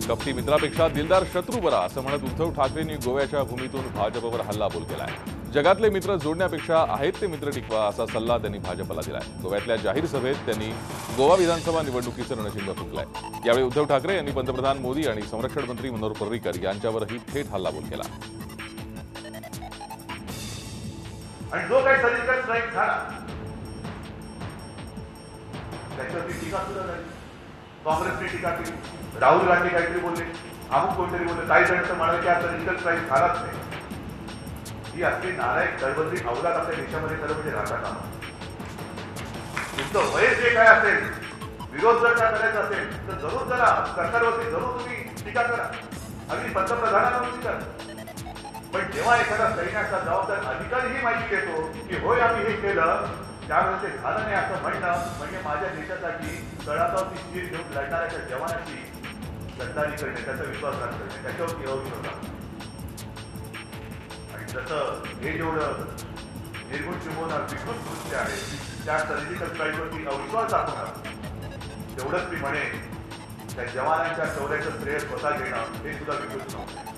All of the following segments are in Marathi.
कपटी मित्रापेक्षा दिलदार शत्रू बरा असं म्हणत उद्धव ठाकरेंनी गोव्याच्या भूमीतून भाजपवर हल्लाबोल केलाय। जगातले मित्र जोडण्यापेक्षा आहेत ते मित्र टिकवा असा सल्ला त्यांनी भाजपला दिलाय। गोव्यातल्या जाहीर सभेत त्यांनी गोवा विधानसभा निवडणुकीचं रणशिंग फुंकलंय। यावेळी उद्धव ठाकरे यांनी पंतप्रधान मोदी आणि संरक्षण मंत्री मनोहर पर्रिकर यांच्यावरही थेट हल्लाबोल केला। आणि जो काही सर्जिकल स्ट्राईक झाला त्याच्यावरती टीका सुद्धा झाली। काँग्रेसने टीका केली, राहुल गांधी काहीतरी बोलले, अमुक कोणतरी बोलले, काही जण तर म्हणाले की हा सर्जिकल स्ट्राईक झालाच नाही। ही असली नालायक दळबद्री अवलाद आपल्या देशामध्ये खरं म्हणजे राहतात आम्हाला। तुमचं वय जे काय असेल, विरोध जर काय करायचा असेल तर जरूर करा, सरकारवरती जरूर तुम्ही टीका करा, अगदी पंतप्रधानांवरती करा। पण जेव्हा एखादा सैन्याचा जबाबदार अधिकारी ही माहिती देतो की होय आम्ही हे केलं, त्यावेळेस ते झालं नाही असं म्हणणं म्हणजे माझ्या देशासाठी तळागावची स्थिर घेऊन लढणाऱ्या जवानाची गद्दारी करणे, त्याचा विश्वासघात करणे, त्याच्यावरती अविश्वास। आणि जसं हे जेवढं निर्गुण चिमवणार विकृत कृत्य आहे, त्या सर्जिकल स्ट्राईकवरती अविश्वास दाखवणार, तेवढंच मी म्हणे त्या जवानांच्या शौर्याचं श्रेय स्वतः घेणं हे सुद्धा विकृत नव्हतं।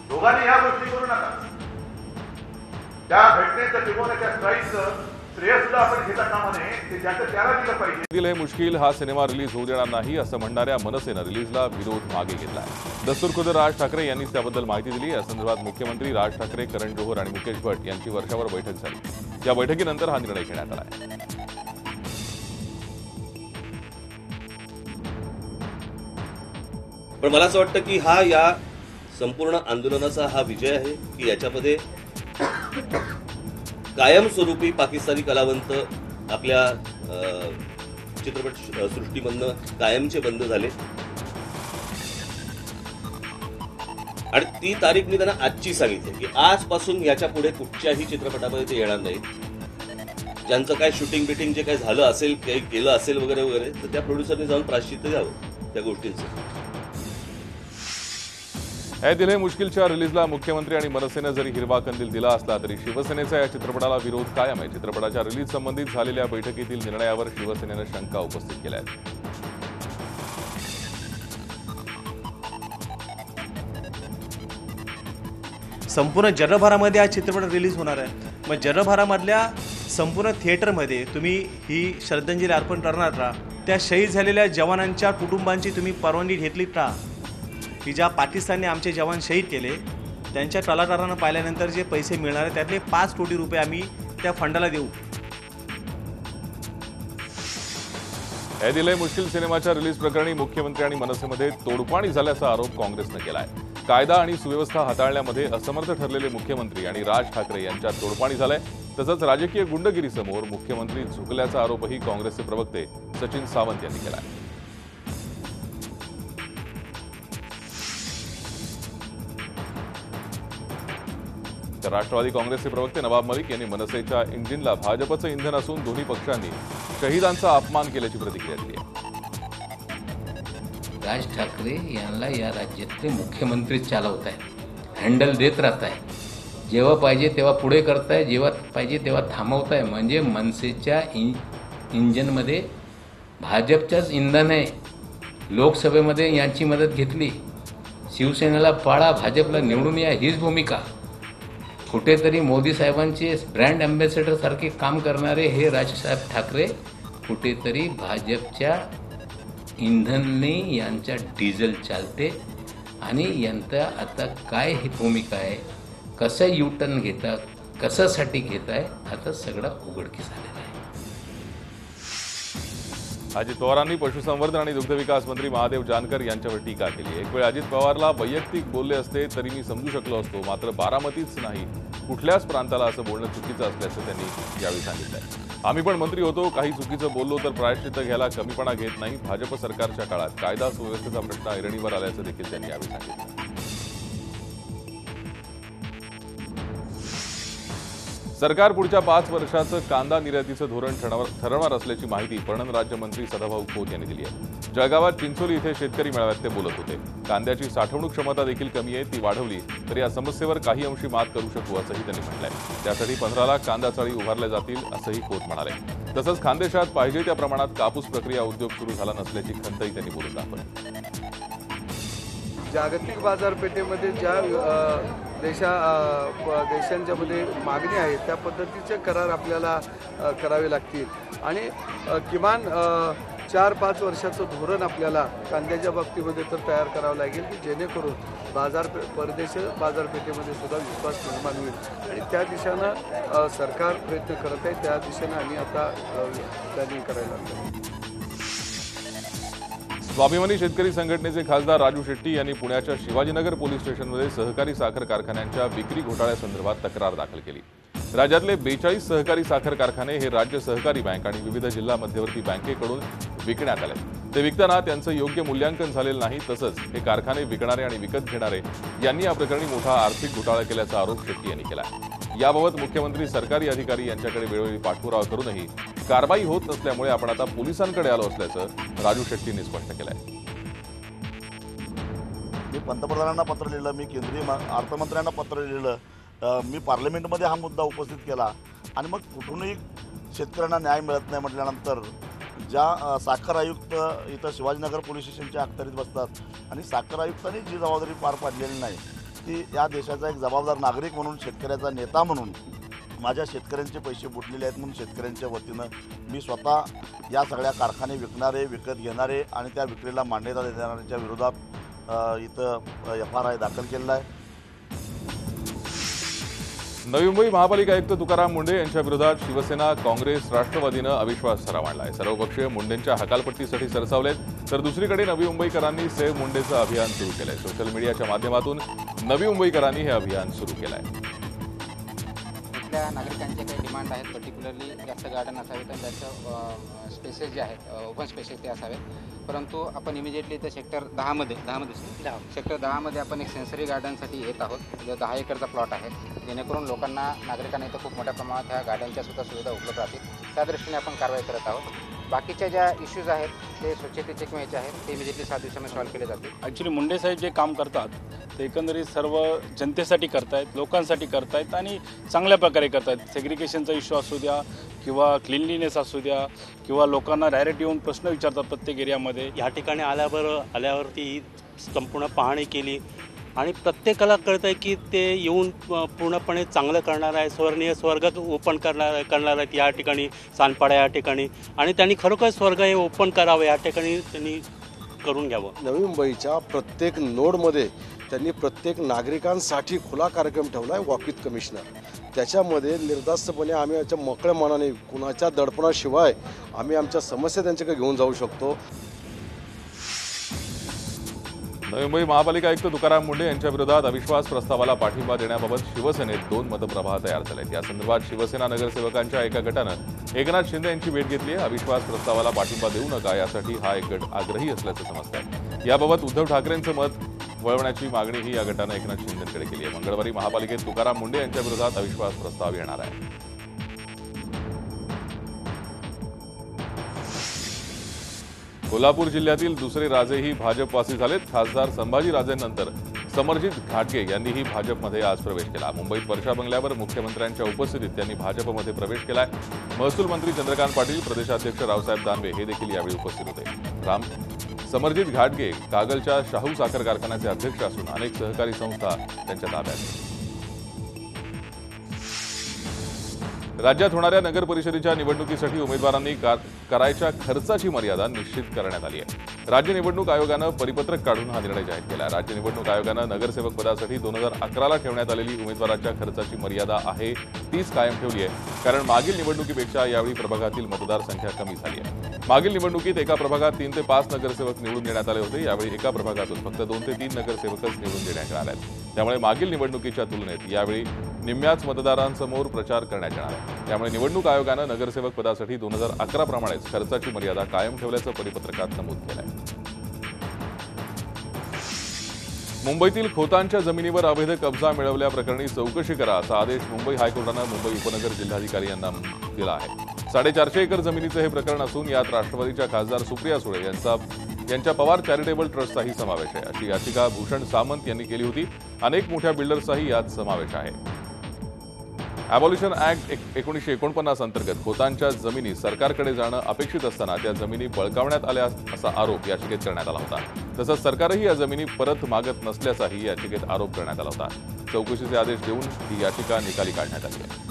दोघांनी या गोष्टी करू नका। त्या घटनेचं किंवा त्या स्ट्राईकचं श्रेय सुद्धा आपण घेता कामा नये, ते ज्याचं त्याला दिलं पाहिजे। दिल हे मुश्किल हा सिनेमा रिलीज होऊ देणार नाही असं म्हणणाऱ्या मनसेनं रिलीजला विरोध मागे घेतलाय। दस्तूरखुद राज ठाकरे यांनी त्याबद्दल माहिती दिली। या संदर्भात मुख्यमंत्री राज ठाकरे, करण जोहर आणि मुकेश भट्ट यांची वर्षावर बैठक झाली। या बैठकीनंतर हा निर्णय घेण्यात आला। पण मला असं वाटतं की हा या संपूर्ण आंदोलनाचा हा विजय आहे की याच्यामध्ये कायमस्वरूपी पाकिस्तानी कलावंत आपल्या चित्रपट सृष्टीमधनं कायमचे बंद झाले आणि ती तारीख मी त्यांना आजची सांगितली की आजपासून याच्या पुढे कुठच्याही चित्रपटामध्ये ते येणार नाही। ज्यांचं काय शूटिंग बिटिंग जे काय झालं असेल, काही केलं असेल वगैरे वगैरे, तर त्या प्रोड्युसरने जाऊन प्रायश्चित्त द्यावं त्या गोष्टींचं। ऐ दिल हे मुश्किलच्या रिलीजला मुख्यमंत्री आणि मनसेनं जरी हिरवा कंदील दिला असला तरी शिवसेनेचा या चित्रपटाला विरोध कायम आहे। चित्रपटाच्या रिलीज संबंधित झालेल्या बैठकीतील निर्णयावर शिवसेनेनं शंका उपस्थित केल्या आहेत। संपूर्ण जगभरामध्ये हा चित्रपट रिलीज होणार आहे। मग जगभरामधल्या संपूर्ण थिएटरमध्ये तुम्ही ही श्रद्धांजली अर्पण करणार का? त्या शहीद झालेल्या जवानांच्या कुटुंबांची तुम्ही परवानगी घेतलीत का? की ज्या पाकिस्तानने आमचे जवान शहीद केले त्यांच्या कलाकारांना पाहिल्यानंतर जे पैसे मिळणार आहेत त्यातले 5 कोटी रुपये आम्ही त्या फंडाला देऊ। ऐ दिल हे मुश्किल सिनेमाच्या रिलीज प्रकरणी मुख्यमंत्री आणि मनसेमध्ये तोडपाणी झाल्याचा आरोप काँग्रेसनं केलाय। कायदा आणि सुव्यवस्था हाताळण्यामध्ये असमर्थ ठरलेले मुख्यमंत्री आणि राज ठाकरे यांच्यात तोडपाणी झालंय। तसंच राजकीय गुंडगिरीसमोर मुख्यमंत्री झुकल्याचा आरोपही काँग्रेसचे प्रवक्ते सचिन सावंत यांनी केलाय। तर राष्ट्रवादी काँग्रेसचे प्रवक्ते नवाब मलिक यांनी मनसेच्या इंजिनला भाजपचं इंधन असून दोन्ही पक्षांनी शहीदांचा अपमान केल्याची प्रतिक्रिया दिली आहे। राज ठाकरे यांना या राज्यातले मुख्यमंत्री चालवत आहेत, हँडल देत राहत आहे। जेव्हा पाहिजे तेव्हा पुढे करताय, जेव्हा पाहिजे तेव्हा थांबवताय। म्हणजे मनसेच्या इंजनमध्ये भाजपच्याच इंधन आहे। लोकसभेमध्ये यांची मदत घेतली, शिवसेनेला पाळा, भाजपला निवडून या, हीच भूमिका। कुठेतरी मोदी साहेबांचे ब्रँड अँबॅसेडर सारखे काम करणारे हे राजसाहेब ठाकरे कुठेतरी भाजपच्या इंधनने यांच्या डिझेल चालते आणि यांचा आता काय ही भूमिका आहे, कसं युटर्न घेता, कशासाठी घेताय, आता सगळं उघडकीस आलेलं आहे। अजित पवारांनी पशुसंवर्धन आणि दुग्धविकास मंत्री महादेव जानकर यांच्यावर टीका केली। एक वेळ अजित पवारला वैयक्तिक बोलले असते तरी मी समजू शकलो असतो, मात्र बारामतीच नाही कुठल्याच प्रांताला असं बोलणं चुकीचं असल्याचं त्यांनी यावेळी सांगितलंय। आम्ही पण मंत्री होतो, काही चुकीचं बोललो तर प्रायश्चित्त घ्यायला कमीपणा घेत नाही। भाजप सरकारच्या काळात कायदा सुव्यवस्थेचा प्रश्न ऐरणीवर आल्याचं देखील त्यांनी यावेळी सांगितलं। सरकार पुढच्या 5 वर्षाचं कांदा निर्यातीचं धोरण ठरवणार असल्याची माहिती पणन राज्यमंत्री सदाभाऊ खोत यांनी दिली आहे। जळगावात चिंचोली इथे शेतकरी मेळाव्यात ते बोलत होते। कांद्याची साठवणूक क्षमता देखील कमी आहे, ती वाढवली तर या समस्येवर काही अंशी मात करू शकू असंही त्यांनी म्हटलंय। त्यासाठी 15 लाख कांदा चाळी उभारल्या जातील असंही खोत म्हणाले। तसंच खानदेशात पाहिजे त्या प्रमाणात कापूस प्रक्रिया उद्योग सुरू झाला नसल्याची खंतही त्यांनी बोलून दाखवली। जागतिक बाजारपेठेमध्ये ज्या देशांच्यामध्ये मागणी आहे त्या पद्धतीचे करार आपल्याला करावे लागतील आणि किमान 4-5 वर्षाचं धोरण आपल्याला कांद्याच्या बाबतीमध्ये तर तयार करावं लागेल की जेणेकरून परदेशी बाजारपेठेमध्ये सुद्धा विश्वास निर्माण होईल आणि त्या दिशेनं सरकार प्रयत्न करत आहे। त्या दिशेनं आम्ही आता प्लॅनिंग करायला लागलो। स्वाभिमानी शेतकरी संघटनेचे खासदार राजू शेट्टी यांनी पुण्याच्या शिवाजीनगर पोलीस स्टेशनमध्ये सहकारी साखर कारखान्यांच्या विक्री घोटाळ्यासंदर्भात तक्रार दाखल केली। राज्यातले 42 सहकारी साखर कारखाने हे राज्य सहकारी बँक आणि विविध जिल्हा मध्यवर्ती बँकेकडून विकण्यात आले। ते विकताना त्यांचं योग्य मूल्यांकन झालेलं नाही, तसंच हे कारखाने विकणारे आणि विकत घेणारे यांनी या प्रकरणी मोठा आर्थिक घोटाळा केल्याचा आरोप शेट्टी यांनी केला। याबाबत मुख्यमंत्री सरकारी अधिकारी यांच्याकडे वेळोवेळी पाठपुरावा करूनही कारवाई होत नसल्यामुळे आपण आता पोलिसांकडे आलो असल्याचं राजू शेट्टींनी स्पष्ट केलंय। मी पंतप्रधानांना पत्र लिहिलं, मी केंद्रीय अर्थमंत्र्यांना पत्र लिहिलं, मी पार्लमेंटमध्ये हा मुद्दा उपस्थित केला आणि मग कुठूनही शेतकऱ्यांना न्याय मिळत नाही म्हटल्यानंतर ज्या साखर आयुक्त इथं शिवाजीनगर पोलीस स्टेशनच्या अखत्यारीत बसतात आणि साखर आयुक्तांनी जी जबाबदारी पार पाडलेली नाही ती या देशाचा एक जबाबदार नागरिक म्हणून, शेतकऱ्याचा नेता म्हणून माझ्या शेतकऱ्यांचे पैसे बुडलेले आहेत म्हणून शेतकऱ्यांच्या वतीनं मी स्वतः या सगळ्या कारखाने विकणारे, विकत घेणारे आणि त्या विक्रीला मान्यता देणाऱ्यांच्या विरोधात इथं FRI दाखल केलेला आहे। नवी मुंबई महापालिका आयुक्त तुकाराम मुंढे यांच्या विरोधात शिवसेना, काँग्रेस, राष्ट्रवादीनं अविश्वास ठराव मांडलाय। सर्वपक्षीय मुंढेंच्या हकालपट्टीसाठी सरसावलेत, तर दुसरीकडे नवी मुंबईकरांनी सेव्ह मुंढेचं अभियान सुरू केलंय। सोशल मीडियाच्या माध्यमातून नवी मुंबईकरांनी हे अभियान सुरू केलंय। इथल्या नागरिकांचे काही डिमांड आहेत, पर्टिक्युलरली जास्त गार्डन असावेत आणि जास्त स्पेसेस जे आहेत ओपन स्पेसेस ते असावेत, परंतु आपण इमिजिएटली इथं सेक्टर 10मध्ये सेक्टर 10मध्ये आपण एक सेन्सरी गार्डनसाठी येत आहोत। जो 10 एकरचा प्लॉट आहे, जेणेकरून लोकांना, नागरिकांना इथं खूप मोठ्या प्रमाणात ह्या गार्डनच्या सुद्धा सुविधा उपलब्ध राहतील, त्या दृष्टीने आपण कारवाई करत आहोत। बाकीच्या ज्या इश्यूज आहेत ते स्वच्छतेचे किंवा याचे आहेत ते इमिजिएटली 7 दिवसामध्ये सॉल्व्ह केले जातील। ॲक्च्युली मुंडे साहेब जे काम करतात ते एकंदरीत सर्व जनतेसाठी करतायत, लोकांसाठी करतायत आणि चांगल्या प्रकारे करतायत। सेग्रिगेशनचा इश्यू असू द्या किंवा क्लिनलीनेस असू द्या किंवा लोकांना डायरेक्ट येऊन प्रश्न विचारतात प्रत्येक एरियामध्ये। ह्या ठिकाणी आल्यावरती ही संपूर्ण पाहणी केली आणि प्रत्येकाला कळतं आहे की ते येऊन पूर्णपणे चांगलं करणार आहे, स्वर्गीय स्वर्ग ओपन करणार आहेत या ठिकाणी, सानपाडा या ठिकाणी, आणि त्यांनी खरोखर स्वर्ग हे ओपन करावं या ठिकाणी त्यांनी करून घ्यावं। नवी मुंबईच्या प्रत्येक नोडमध्ये त्यांनी प्रत्येक नागरिकांसाठी खुला कार्यक्रम ठेवला आहे, वॉक विथ कमिशनर। त्याच्यामध्ये निर्धास्तपणे आम्ही याच्या मोकळ्या मनाने कुणाच्या दडपणाशिवाय आम्ही आमच्या समस्या त्यांच्याकडे घेऊन जाऊ शकतो। नवी मुंबई महापालिका आयुक्त तुकाराम मुंढे यांच्या विरोधात अविश्वास प्रस्तावाला पाठिंबा देण्याबाबत शिवसेनेत 2 मतप्रवाह तयार झाले आहेत। या संदर्भात शिवसेना नगरसेवकांच्या एका गटानं एकनाथ शिंदे यांची भेट घेतली आहे। अविश्वास प्रस्तावाला पाठिंबा देऊ नका यासाठी हा एक गट आग्रही असल्याचं समजतंय। याबाबत उद्धव ठाकरेंचं मत वळवण्याची मागणीही या गटानं एकनाथ शिंदेंकडे केली आहे। मंगळवारी महापालिकेत तुकाराम मुंढे यांच्या विरोधात अविश्वास प्रस्ताव येणार आहे। कोल्हापूर जिल्ह्यातील दुसरे राजेही भाजपवासी झालेत। खासदार संभाजी राजेंनंतर समरजित घाटगे यांनीही भाजपमध्ये आज प्रवेश केला। मुंबईत वर्षा बंगल्यावर मुख्यमंत्र्यांच्या उपस्थितीत त्यांनी भाजपमध्ये प्रवेश केलाय। महसूल मंत्री चंद्रकांत पाटील, प्रदेशाध्यक्ष रावसाहेब दानवे हे देखील यावेळी उपस्थित होते। समरजित घाटगे कागलच्या शाहू साखर कारखान्याचे अध्यक्ष असून अनेक सहकारी संस्था त्यांच्या ताब्यात आहेत। राज्यात होणाऱ्या नगर परिषदेच्या निवडणुकीसाठी उमेदवारांनी करायच्या खर्चाची मर्यादा निश्चित करण्यात आली आहे। राज्य निवडणूक आयोगानं परिपत्रक काढून हा निर्णय जाहीर केला। राज्य निवडणूक आयोगानं नगरसेवक पदासाठी 2011ला ठेवण्यात आलेली उमेदवाराच्या खर्चाची मर्यादा आहे तीच कायम ठेवली आहे, कारण मागील निवडणुकीपेक्षा यावेळी प्रभागातील मतदार संख्या कमी झाली आहे। मागील निवडणुकीत एका प्रभागात 3 ते 5 नगरसेवक निवडून देण्यात आले होते, यावेळी एका प्रभागातून फक्त 2 ते 3 नगरसेवकच निवडून देण्यात येणार आहेत। त्यामुळे मागील निवडणुकीच्या तुलनेत यावेळी निम्म्याच मतदारांसमोर प्रचार करण्यात येणार आहे। त्यामुळे निवडणूक आयोगानं नगरसेवक पदासाठी 2011 प्रमाणेच खर्चाची मर्यादा कायम ठेवल्याचं परिपत्रकात नमूद केलं आहे। मुंबईतील खोतांच्या जमिनीवर अवैध कब्जा मिळवल्याप्रकरणी चौकशी करा असा आदेश मुंबई हायकोर्टानं मुंबई उपनगर जिल्हाधिकारी यांना दिला आहे. 450 एकर जमिनीचं हे प्रकरण असून यात राष्ट्रवादीच्या खासदार सुप्रिया सुळे यांच्या पवार चॅरिटेबल ट्रस्टचाही समावेश आहे. अशी याचिका भूषण सामंत यांनी केली होती. अनेक मोठ्या बिल्डर्सचाही यात समावेश आहे. ॲबॉल्युशन ॲक्ट 1949 अंतर्गत खोतांच्या जमिनी सरकारकडे जाणं अपेक्षित असताना त्या जमिनी बळकावण्यात आल्या असा आरोप याचिकेत करण्यात आला होता. तसंच सरकारही या जमिनी परत मागत नसल्याचाही याचिकेत आरोप करण्यात आला होता. चौकशीचे आदेश देऊन ही याचिका निकाली काढण्यात आली आहे.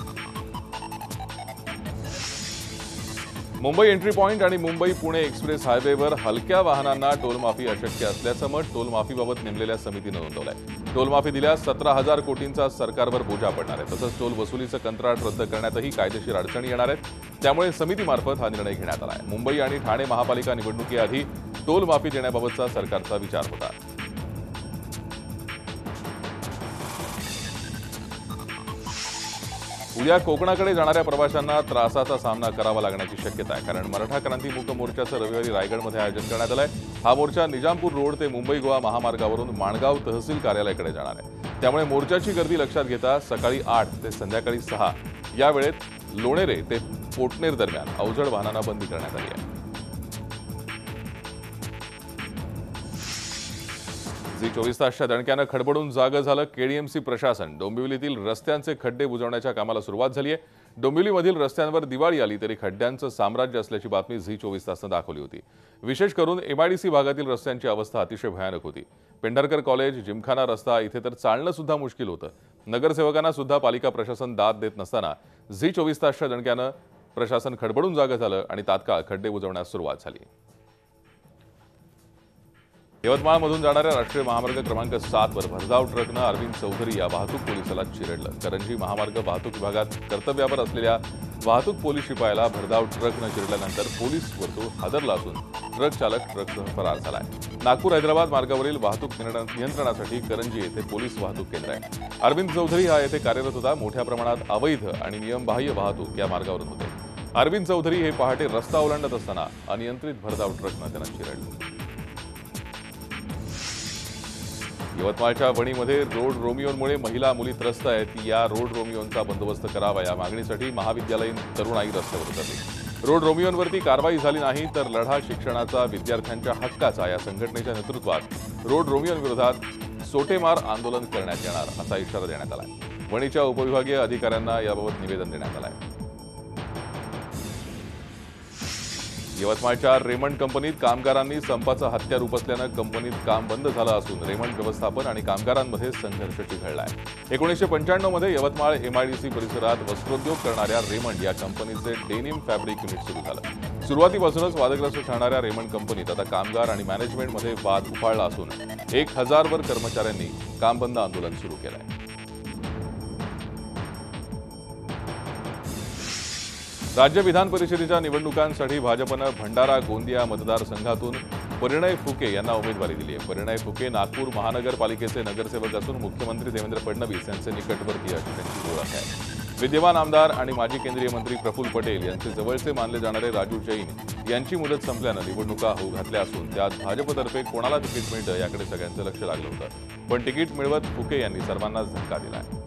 मुंबई एंट्री पॉइंट आणि मुंबई पुणे एक्सप्रेस हायवेवर हलक्या वाहनांना टोलमाफी अशक्य असल्याचं मत टोलमाफीबाबत नेमलेल्या समितीनं नोंदवलंय. टोलमाफी दिल्यास 17,000 कोटींचा सरकारवर बोजा पडणार आहे. तसंच टोल वसुलीचं कंत्राट रद्द करण्यातही कायदेशीर अडचणी येणार आहेत. त्यामुळे समितीमार्फत हा निर्णय घेण्यात आला आहे. मुंबई आणि ठाणे महापालिका निवडणुकीआधी टोलमाफी देण्याबाबतचा सरकारचा विचार होता. उद्या कोकणाकडे जाणाऱ्या प्रवाशांना त्रासाचा सामना करावा लागण्याची शक्यता आहे. कारण मराठा क्रांती मूक मोर्चाचं रविवारी रायगडमध्ये आयोजन करण्यात आलं आहे. हा मोर्चा निजामपूर रोड ते मुंबई गोवा महामार्गावरून माणगाव तहसील कार्यालयाकडे जाणार आहे. त्यामुळे मोर्चाची गर्दी लक्षात घेता सकाळी 8 ते संध्याकाळी 6 या वेळेत लोणेरे ते पोटनेर दरम्यान अवजड वाहनांना बंदी करण्यात आली आहे. झी 24 तासच्या दणक्यानं खडबडून जागं झालं केडीएमसी प्रशासन. डोंबिवलीतील रस्त्यांचे खड्डे बुजवण्याच्या कामाला सुरुवात झाली आहे. डोंबिवलीमधील रस्त्यांवर दिवाळी आली तरी खड्ड्यांचं साम्राज्य असल्याची बातमी झी 24 तासनं दाखवली होती. विशेष करून MIDC भागातील रस्त्यांची अवस्था अतिशय भयानक होती. पेंढारकर कॉलेज, जिमखाना रस्ता इथे तर चालणं सुद्धा मुश्किल होतं. नगरसेवकांना सुद्धा पालिका प्रशासन दाद देत नसताना झी 24 तासच्या दणक्यानं प्रशासन खडबडून जागं झालं आणि तात्काळ खड्डे बुजवण्यास सुरुवात झाली. यवतमाळमधून जाणाऱ्या राष्ट्रीय महामार्ग क्रमांक 7 वर भरधाव ट्रकनं अरविंद चौधरी या वाहतूक पोलिसाला चिरडलं. करंजी महामार्ग वाहतूक विभागात कर्तव्यावर असलेल्या वाहतूक पोलीस शिपायाला भरधाव ट्रकनं चिरडल्यानंतर पोलीस वर्तुळ हादरला असून ट्रक चालक ट्रकसह फरार झालाय. नागपूर हैदराबाद मार्गावरील वाहतूक नियंत्रणासाठी करंजी येथे पोलीस वाहतूक केंद्र आहे. अरविंद चौधरी हा येथे कार्यरत होता. मोठ्या प्रमाणात अवैध आणि नियमबाह्य वाहतूक या मार्गावरून होते. अरविंद चौधरी हे पहाटे रस्ता ओलांडत असताना अनियंत्रित भरधाव ट्रकनं त्यांना चिरडलं. यवतमाळच्या वणीमध्ये रोड रोमियोंमुळे महिला मुली त्रस्त आहेत. या रोड रोमियोंचा बंदोबस्त करावा या मागणीसाठी महाविद्यालयीन तरुणाई रस्त्यावर उतरली. रोड रोमियोंवरती कारवाई झाली नाही तर लढा शिक्षणाचा, विद्यार्थ्यांच्या हक्काचा या संघटनेच्या नेतृत्वात रोड रोमियोंविरोधात सोटेमार आंदोलन करण्यात येणार असा इशारा देण्यात आला. वणीच्या उपविभागीय अधिकाऱ्यांना याबाबत निवेदन देण्यात आलं आहे. यवतमाळच्या रेमंड कंपनीत कामगारांनी संपाचं हत्यार उपसल्यानं कंपनीत काम बंद झालं असून रेमंड व्यवस्थापन आणि कामगारांमध्ये संघर्ष चिघळला आहे. 1995 मध्ये यवतमाळ MIDC परिसरात वस्त्रोद्योग करणाऱ्या रेमंड या कंपनीचे डेनिम फॅब्रिक युनिट सुरू झालं. सुरुवातीपासूनच वादग्रस्त ठरणाऱ्या रेमंड कंपनीत आता कामगार आणि मॅनेजमेंटमध्ये वाद उफाळला असून 1000 वर कर्मचाऱ्यांनी काम बंद आंदोलन सुरू केलं आहे. राज्य विधान परिषदेच्या निवडणुकांसाठी भाजपनं भंडारा गोंदिया मतदारसंघातून परिणय फुके यांना उमेदवारी दिली आहे. परिणय फुके नागपूर महानगरपालिकेचे नगरसेवक असून मुख्यमंत्री देवेंद्र फडणवीस यांचे निकटवर्तीय अशी त्यांची ओळख आहे. विद्यमान आमदार आणि माजी केंद्रीय मंत्री प्रफुल्ल पटेल यांचे जवळचे मानले जाणारे राजू जैन यांची मुदत संपल्यानं निवडणुका होऊ घातल्या असून त्यात भाजपतर्फे कोणाला तिकीट मिळतं याकडे सगळ्यांचं लक्ष लागलं होतं. पण तिकीट मिळवत फुके यांनी सर्वांनाच धक्का दिला आहे.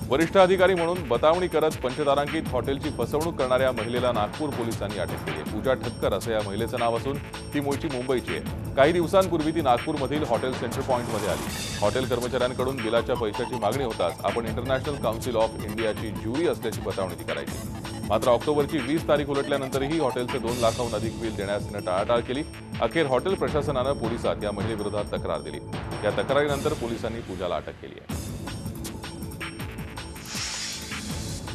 वरिष्ठ अधिकारी म्हणून बतावणी करत पंचतारांकित हॉटेलची फसवणूक करणाऱ्या महिलेला नागपूर पोलिसांनी अटक केली आहे. पूजा ठक्कर असं या महिलेचं नाव असून ती मूळची मुंबईची आहे. काही दिवसांपूर्वी ती नागपूरमधील हॉटेल सेंटर पॉइंटमध्ये आली. हॉटेल कर्मचाऱ्यांकडून बिलाच्या पैशाची मागणी होताच आपण इंटरनॅशनल काउन्सिल ऑफ इंडियाची ज्युरी असल्याची बतावणी ती करायची. मात्र ऑक्टोबरची 20 तारीख उलटल्यानंतरही हॉटेलचे 2 लाखाहून अधिक बिल देण्यास तिनं टाळाटाळ केली. अखेर हॉटेल प्रशासनानं पोलिसात या महिलेविरोधात तक्रार दिली. या तक्रारीनंतर पोलिसांनी पूजाला अटक केली आहे.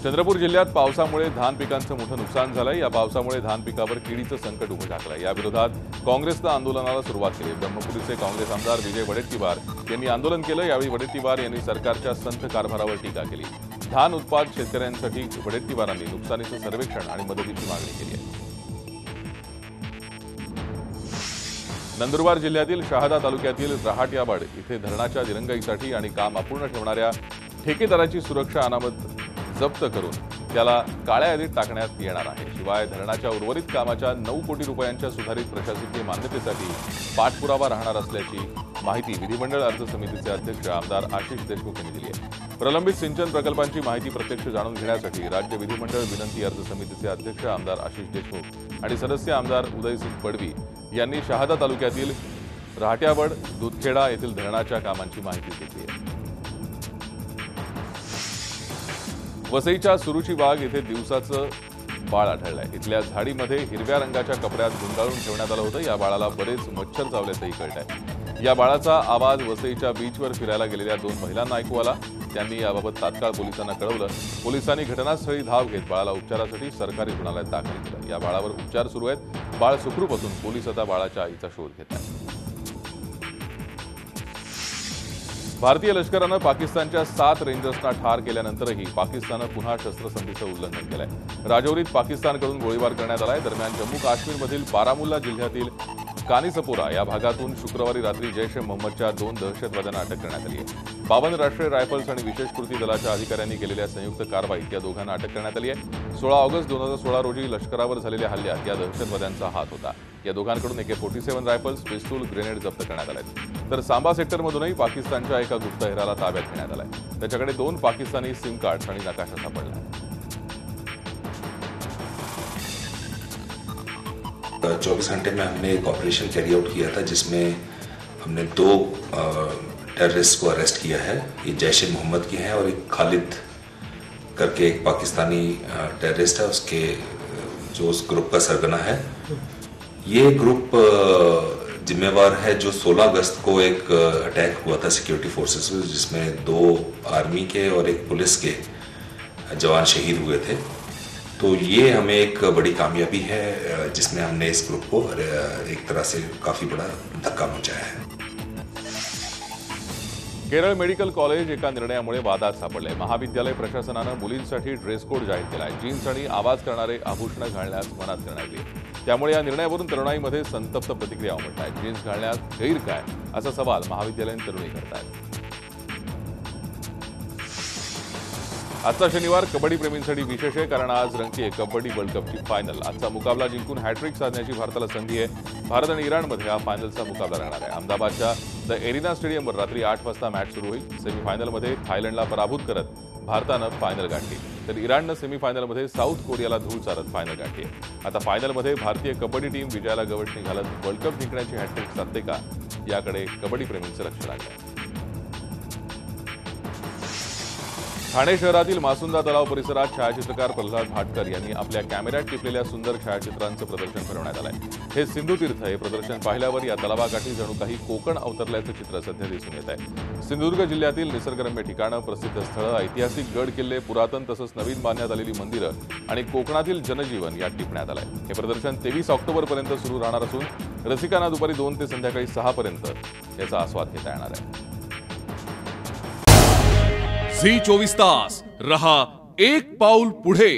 चंद्रपूर जिल्ह्यात पावसामुळे धान पिकांचं मोठं नुकसान झालंय. या पावसामुळे धान पिकावर किडीचं संकट उभं ठाकलंय. या विरोधात काँग्रेसनं आंदोलनाला सुरुवात केली. ब्रह्मपुरीचे काँग्रेस आमदार विजय वडेट्टीवार यांनी आंदोलन केलं. यावेळी वडेट्टीवार यांनी सरकारच्या संथ कारभारावर टीका केली. धान उत्पादक शेतकऱ्यांसाठी वडेट्टीवारांनी नुकसानीचं सर्वेक्षण आणि मदतीची मागणी केली आहे. नंदुरबार जिल्ह्यातील शहादा तालुक्यातील रहाटयावाड इथे धरणाच्या दिरंगाईसाठी आणि काम अपूर्ण ठेवणाऱ्या ठेकेदाराची सुरक्षा अनामत जप्त करून त्याला काळ्या यादीत टाकण्यात येणार आहे. शिवाय धरणाच्या उर्वरित कामाच्या 9 कोटी रुपयांच्या सुधारित प्रशासकीय मान्यतेसाठी पाठपुरावा राहणार असल्याची माहिती विधिमंडळ अर्ज समितीचे अध्यक्ष आमदार आशिष देशमुख यांनी दिली आहे। प्रलंबित सिंचन प्रकल्पांची माहिती प्रत्यक्ष जाणून घेण्यासाठी राज्य विधिमंडळ विनंती अर्ज समितीचे अध्यक्ष आमदार आशिष देशमुख आणि सदस्य आमदार उदयसिंग पडवी यांनी शहादा तालुक्यातील राहट्यावड दुधखेडा येथील धरणाच्या कामांची माहिती घेतली आहे। वसईच्या सुरुची बाग येथे दिवसाचं बाळ आढळलंय। इथल्या झाडीमध्ये हिरव्या रंगाच्या कपड्यात गुंडाळून ठेवण्यात आलं होतं। या बाळाला बरेच मच्छर चावल्याचंही कळतंय। या बाळाचा आवाज वसईच्या बीचवर फिरायला गेलेल्या 2 महिलांना ऐकू आला। त्यांनी याबाबत तात्काळ पोलिसांना कळवलं। पोलिसांनी घटनास्थळी धाव घेत बाळाला उपचारासाठी सरकारी रुग्णालयात दाखल केलं। या बाळावर उपचार सुरू आहेत। बाळ सुखरूप असून पोलीस आता बाळाच्या आईचा शोध घेत आहेत। भारतीय लष्करानं पाकिस्तानच्या 7 रेंजर्सना ठार केल्यानंतरही पाकिस्ताननं पुन्हा शस्त्रसंधीचं उल्लंघन केलंय। राजौरीत पाकिस्तानकडून गोळीबार करण्यात आलाय। दरम्यान जम्मू काश्मीरमधील बारामुल्ला जिल्ह्यातील कानिसपोरा या भागातून शुक्रवारी रात्री जैश ए मोहम्मदच्या 2 दहशतवाद्यांना अटक करण्यात आली आहे। 52 राष्ट्रीय रायफल्स आणि विशेष कृती दलाच्या अधिकाऱ्यांनी केलेल्या संयुक्त कारवाईत या दोघांना अटक करण्यात आली आहे। 16 ऑगस्ट 2016 रोजी लष्करावर झालेल्या हल्ल्यात या दहशतवाद्यांचा हात होता। या दोघांकडून AK-47 रायफल्स, पिस्तूल, ग्रेनेड जप्त करण्यात आले। तर सांबा सेक्टरमधूनही पाकिस्तानच्या एका गुप्तहेराला ताब्यात घेण्यात आलाय। त्याच्याकडे 2 पाकिस्तानी सिम कार्ड्स आणि नकाशा सापडला। 24 घंटे में हमने एक ऑपरेशन कैरी आउट किया था जिसमें हमने 2 टेररिस्ट को अरेस्ट किया है। ये जैश ए मोहम्मद के हैं और एक खालिद करके एक पाकिस्तानी टेररिस्ट है, उसके जो उस ग्रुप का सरगना है। ये ग्रुप जिम्मेवार है जो 16 अगस्त को एक अटैक हुआ था सिक्योरिटी फोर्सेस में, जिसमें 2 आर्मी के और एक पुलिस के जवान शहीद हुए थे। तो ये हमें एक बड़ी कामयाबी है जिसमें हमने इस ग्रुप को एक तरह से काफी बड़ा धक्का पहुंचाया है। केरळ मेडिकल कॉलेज एका निर्णयामुळे वादात सापडले। महाविद्यालय प्रशासनानं मुलींसाठी ड्रेस कोड जाहीर केलाय। जीन्स आणि आवाज करणारे आभूषणं घालण्यास मनात करण्यात आली आहे। त्यामुळे या निर्णयावरून तरुणाईमध्ये संतप्त प्रतिक्रिया उमटत आहेत। जीन्स घालण्यात गैर काय असा सवाल महाविद्यालयीन तरुणी करतायत। आजचा शनिवार कबड्डी प्रेमींसाठी विशेष आहे, कारण आज रंगतीये कबड्डी वर्ल्ड कपची फायनल। आजचा मुकाबला जिंकून हॅट्रिक साधण्याची भारताला संधी आहे। भारत आणि इराणमध्ये हा फायनलचा मुकाबला राहणार आहे। अहमदाबादच्या द एरिना स्टेडियमवर रात्री 8 वाजता मॅच सुरू होईल। सेमीफायनलमध्ये थायलंडला पराभूत करत भारतानं फायनल गाठली, तर इराणनं सेमीफायनलमध्ये साऊथ कोरियाला धूळ चारत फायनल गाठली आहे। आता फायनलमध्ये भारतीय कबड्डी टीम विजयाला गवसणी घालत वर्ल्ड कप जिंकण्याची हॅट्रिक साधते का, याकडे कबड्डी प्रेमींचं लक्ष लागलं आहे। ठाणे शहरातील मासुंदा तलाव परिसरात छायाचित्रकार प्रल्हाद भाटकर यांनी आपल्या कॅमेऱ्यात टिपलेल्या सुंदर छायाचित्रांचं प्रदर्शन भरवण्यात आलंय। हे सिंधुतीर्थ हे प्रदर्शन पाहिल्यावर या तलावाकाठी जणू काही कोकण अवतरल्याचं चित्र सध्या दिसून येत आहे। सिंधुदुर्ग जिल्ह्यातील निसर्गरम्य ठिकाणं, प्रसिद्ध स्थळं, ऐतिहासिक गड किल्ले, पुरातन तसंच नवीन बांधण्यात आलेली मंदिरं आणि कोकणातील जनजीवन यात टिपण्यात आलंय। हे प्रदर्शन 23 ऑक्टोबरपर्यंत सुरू राहणार असून रसिकांना दुपारी 2 ते संध्याकाळी 6 पर्यंत याचा आस्वाद घेता येणार आहे। झी 24 तास रहा एक पाऊल पुढे।